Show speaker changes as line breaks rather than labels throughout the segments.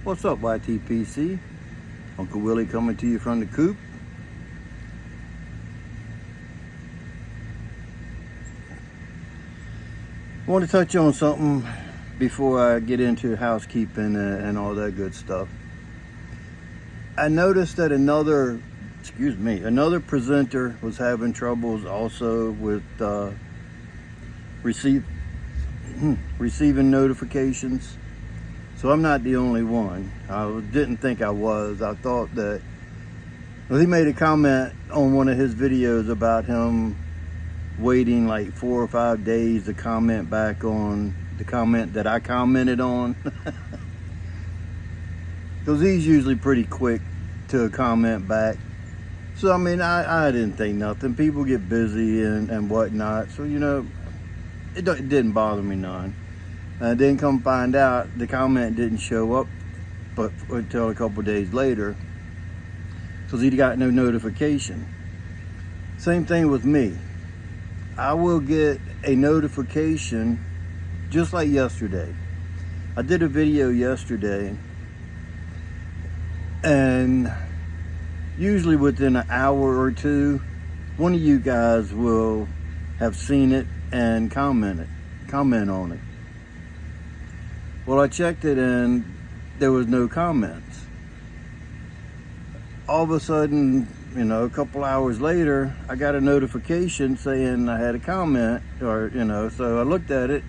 What's up, YTPC? Uncle Willie coming to you from the coop. I want to touch on something before I get into housekeeping and all that good stuff. I noticed that another presenter was having troubles also with receiving notifications. So I'm not the only one. I didn't think I was. I thought that, well, he made a comment on one of his videos about him waiting like 4 or 5 days to comment back on the comment that I commented on. Because he's usually pretty quick to comment back. So I mean, I didn't think nothing. People get busy and whatnot. So, you know, it didn't bother me none. Then come find out the comment didn't show up but until a couple days later, because he got no notification. Same thing with me. I will get a notification just like yesterday. I did a video yesterday, and usually within an hour or two, one of you guys will have seen it and comment on it. Well, I checked it and there was no comments. All of a sudden, you know, a couple hours later, I got a notification saying I had a comment, or, you know, so I looked at it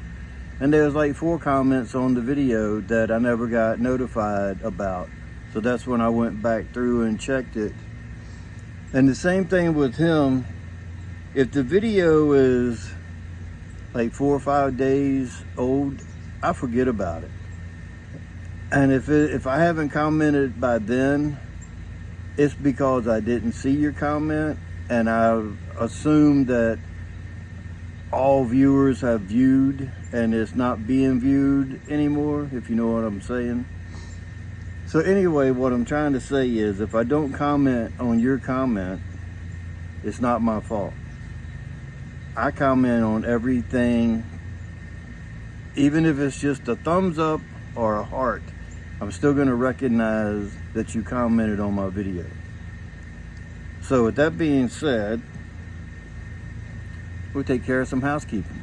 and there was like 4 comments on the video that I never got notified about. So that's when I went back through and checked it. And the same thing with him. If the video is like 4 or 5 days old, I forget about it. And if I haven't commented by then, it's because I didn't see your comment, and I assume that all viewers have viewed and it's not being viewed anymore, if you know what I'm saying. So anyway, what I'm trying to say is, if I don't comment on your comment, it's not my fault. I comment on everything. Even if it's just a thumbs up or a heart, I'm still going to recognize that you commented on my video. So with that being said, we'll take care of some housekeeping.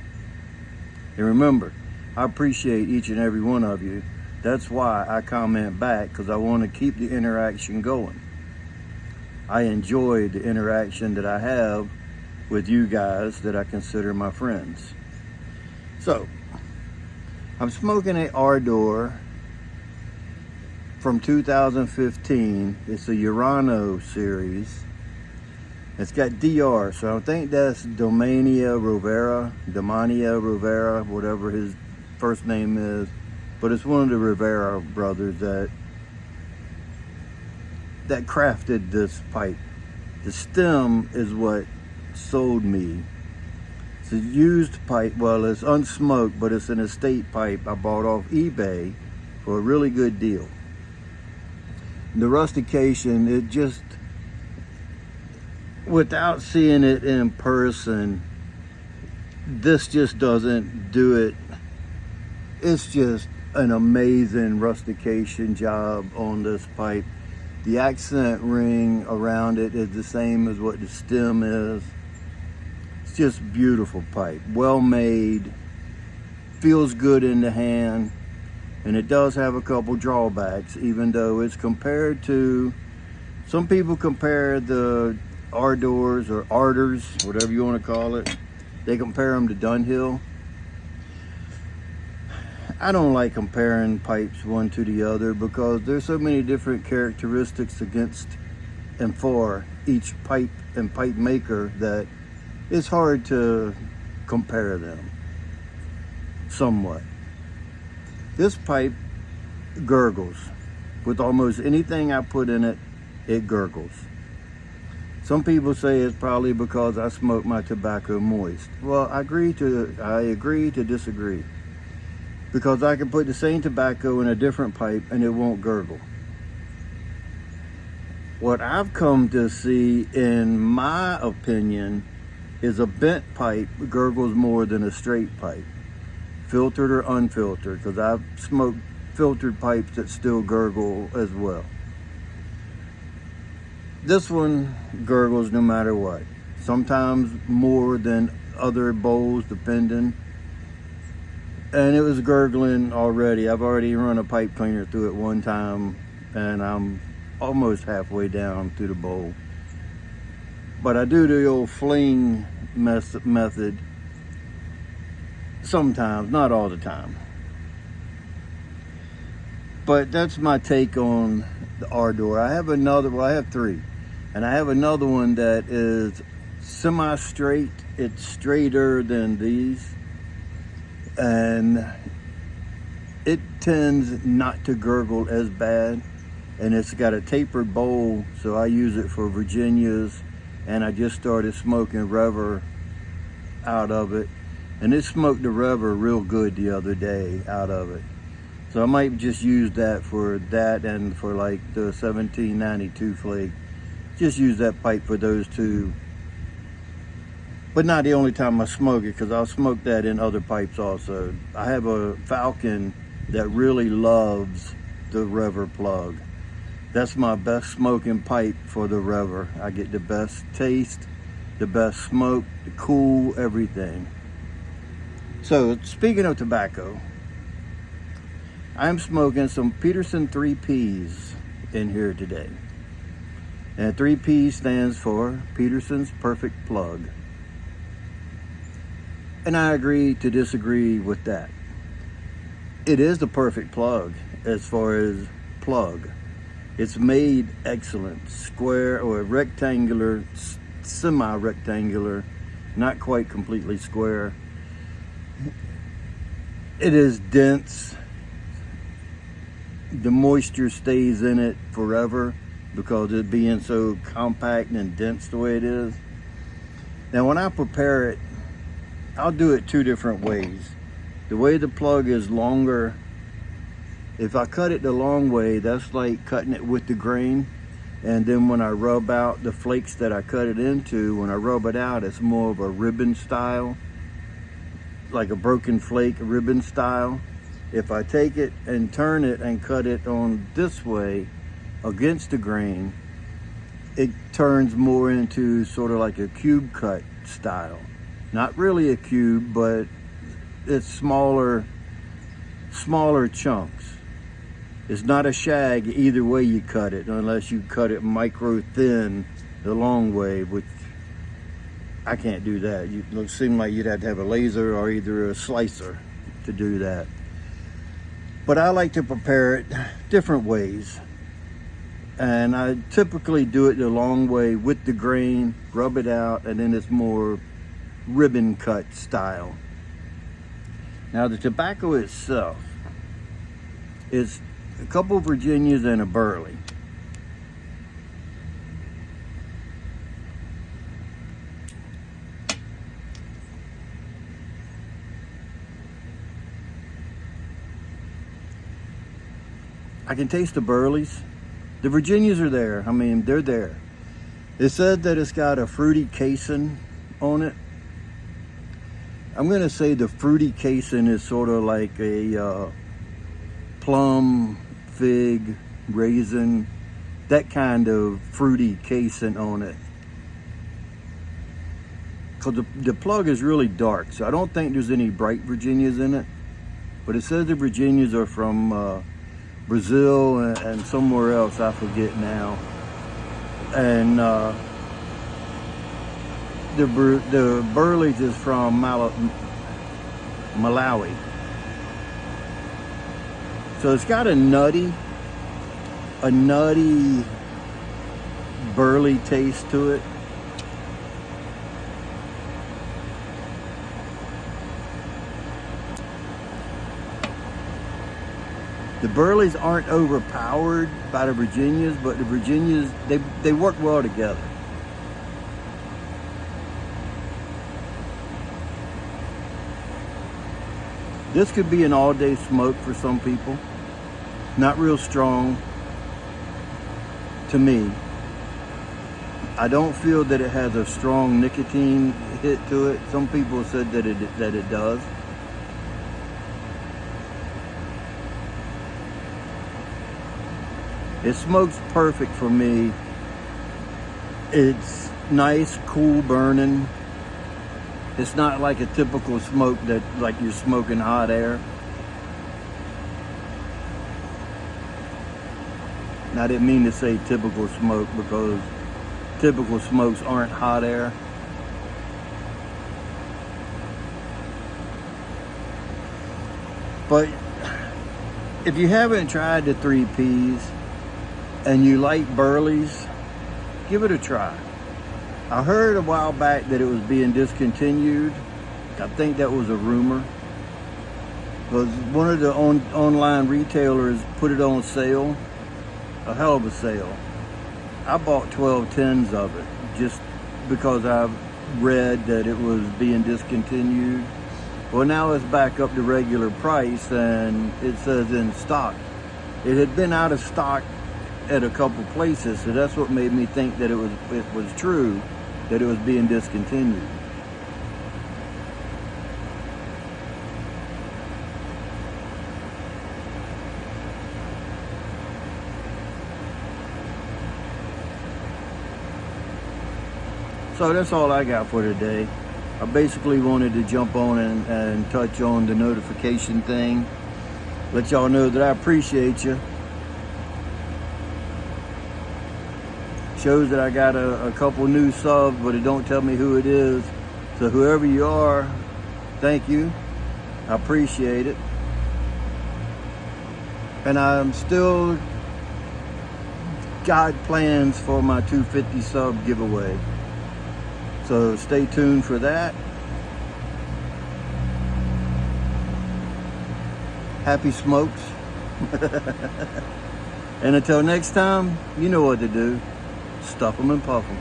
And remember, I appreciate each and every one of you. That's why I comment back, because I want to keep the interaction going. I enjoy the interaction that I have with you guys that I consider my friends. So, I'm smoking a Ardor from 2015. It's a Urano series. It's got DR, so I think that's Domania Rovera, whatever his first name is. But it's one of the Rivera brothers that crafted this pipe. The stem is what sold me. It's a used pipe. Well, it's unsmoked, but it's an estate pipe I bought off eBay for a really good deal. The rustication, it just, without seeing it in person, this just doesn't do it. It's just an amazing rustication job on this pipe. The accent ring around it is the same as what the stem is. It's just beautiful pipe, well made, feels good in the hand, and it does have a couple drawbacks, even though it's compared to, some people compare the Ardors or Ardors, whatever you want to call it, they compare them to Dunhill. I don't like comparing pipes one to the other, because there's so many different characteristics against and for each pipe and pipe maker that it's hard to compare them somewhat. This pipe gurgles. With almost anything I put in it, it gurgles. Some people say it's probably because I smoke my tobacco moist. Well, I agree to disagree. Because I can put the same tobacco in a different pipe and it won't gurgle. What I've come to see, in my opinion, is a bent pipe gurgles more than a straight pipe, filtered or unfiltered, because I've smoked filtered pipes that still gurgle as well. This one gurgles no matter what. Sometimes more than other bowls, depending. And it was gurgling already. I've already run a pipe cleaner through it one time, and I'm almost halfway down through the bowl. But I do the old fling method sometimes, not all the time. But that's my take on the Ardor. I have another, well, I have three. And I have another one that is semi-straight. It's straighter than these. And it tends not to gurgle as bad. And it's got a tapered bowl, so I use it for Virginias. And I just started smoking Rever out of it. And it smoked the Rever real good the other day out of it. So I might just use that for that and for like the 1792 flake. Just use that pipe for those two. But not the only time I smoke it, because I'll smoke that in other pipes also. I have a Falcon that really loves the Rever plug. That's my best smoking pipe for the Rever. I get the best taste, the best smoke, the cool, everything. So speaking of tobacco, I'm smoking some Peterson 3Ps in here today. And 3P stands for Peterson's Perfect Plug. And I agree to disagree with that. It is the perfect plug as far as plug. It's made excellent, square or rectangular, semi-rectangular, not quite completely square. It is dense. The moisture stays in it forever because it being so compact and dense the way it is. Now when I prepare it, I'll do it two different ways. The way the plug is longer, if I cut it the long way, that's like cutting it with the grain. And then when I rub out the flakes that I cut it into, when I rub it out, it's more of a ribbon style, like a broken flake ribbon style. If I take it and turn it and cut it on this way against the grain, it turns more into sort of like a cube cut style. Not really a cube, but it's smaller chunks. It's not a shag either way you cut it, unless you cut it micro thin the long way, which I can't do that. It seems like you'd have to have a laser or either a slicer to do that. But I like to prepare it different ways. And I typically do it the long way with the grain, rub it out, and then it's more ribbon cut style. Now the tobacco itself is a couple of Virginias and a Burley. I can taste the Burleys. The Virginias are there. I mean, they're there. It said that it's got a fruity casing on it. I'm gonna say the fruity casing is sort of like a plum, fig, raisin, that kind of fruity casing on it. Because the plug is really dark, so I don't think there's any bright Virginias in it. But it says the Virginias are from Brazil and somewhere else, I forget now. And the Burleys is from Malawi. So it's got a nutty burley taste to it. The Burleys aren't overpowered by the Virginias, but the Virginias, they work well together. This could be an all-day smoke for some people. Not real strong to me. I don't feel that it has a strong nicotine hit to it. Some people said that it does. It smokes perfect for me. It's nice, cool burning. It's not like a typical smoke that like you're smoking hot air. And I didn't mean to say typical smoke because typical smokes aren't hot air. But if you haven't tried the 3Ps and you like Burleys, give it a try. I heard a while back that it was being discontinued. I think that was a rumor. Because one of the online retailers put it on sale, a hell of a sale. I bought 12 tins of it just because I read that it was being discontinued. Well, now it's back up to regular price and it says in stock. It had been out of stock at a couple places, so that's what made me think that it was true, that it was being discontinued. So that's all I got for today. I basically wanted to jump on and touch on the notification thing. Let y'all know that I appreciate you. Shows that I got a couple new subs, but it don't tell me who it is. So whoever you are, thank you. I appreciate it. And I'm still got plans for my 250 sub giveaway. So stay tuned for that. Happy smokes. And until next time, you know what to do. Stuff them and puff them.